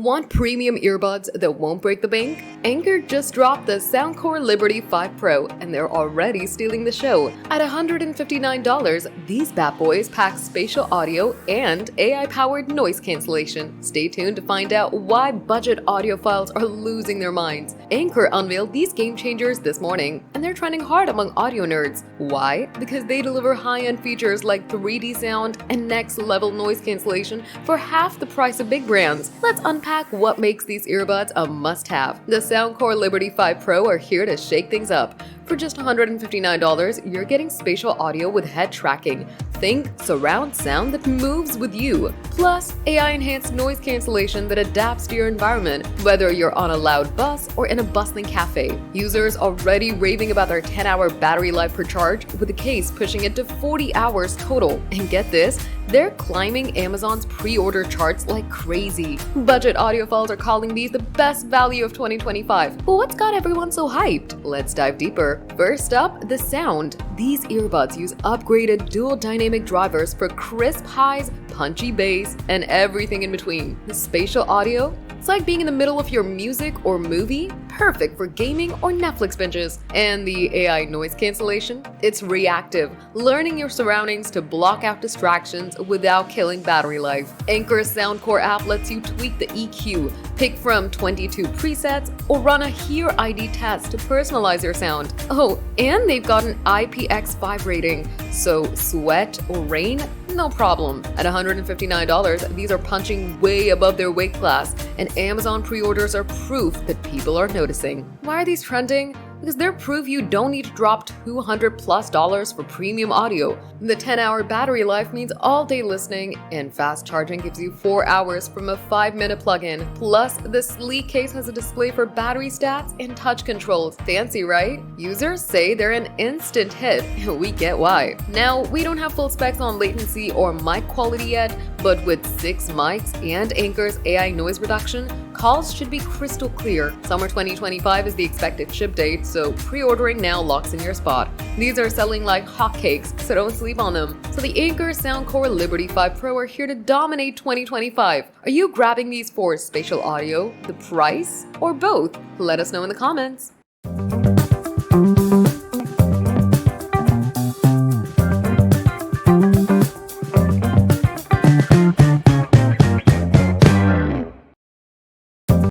Want premium earbuds that won't break the bank? Anker just dropped the Soundcore Liberty 5 Pro, and they're already stealing the show. At $159, these bad boys pack spatial audio and AI-powered noise cancellation. Stay tuned to find out why budget audiophiles are losing their minds. Anker unveiled these game changers this morning, and they're trending hard among audio nerds. Why? Because they deliver high-end features like 3D sound and next-level noise cancellation for half the price of big brands. Let's unpack what makes these earbuds a must-have. The Soundcore Liberty 5 Pro are here to shake things up. For just $159, you're getting spatial audio with head tracking. Think surround sound that moves with you. Plus, AI-enhanced noise cancellation that adapts to your environment, whether you're on a loud bus or in a bustling cafe. Users already raving about their 10-hour battery life per charge, with the case pushing it to 40 hours total. And get this, they're climbing Amazon's pre-order charts like crazy. Budget audiophiles are calling these the best value of 2025. But what's got everyone so hyped? Let's dive deeper. First up, the sound. These earbuds use upgraded dual dynamic drivers for crisp highs, punchy bass, and everything in between. The spatial audio? It's like being in the middle of your music or movie, perfect for gaming or Netflix binges. And the AI noise cancellation? It's reactive, learning your surroundings to block out distractions without killing battery life. Anker's Soundcore app lets you tweak the EQ, pick from 22 presets, or run a Hear ID test to personalize your sound. Oh, and they've got an IPX5 rating, so sweat or rain? No problem. At $159, these are punching way above their weight class, and Amazon pre-orders are proof that people are noticing. Why are these trending? Because they're proof you don't need to drop $200+ for premium audio. The 10-hour battery life means all-day listening, and fast charging gives you 4 hours from a 5-minute plug-in. Plus, the sleek case has a display for battery stats and touch controls. Fancy, right? Users say they're an instant hit, and we get why. Now, we don't have full specs on latency or mic quality yet, but with 6 mics and Anker's AI noise reduction, calls should be crystal clear. Summer 2025 is the expected ship date, so pre-ordering now locks in your spot. These are selling like hotcakes, so don't sleep on them. So the Anker Soundcore Liberty 5 Pro are here to dominate 2025. Are you grabbing these for spatial audio, the price, or both? Let us know in the comments.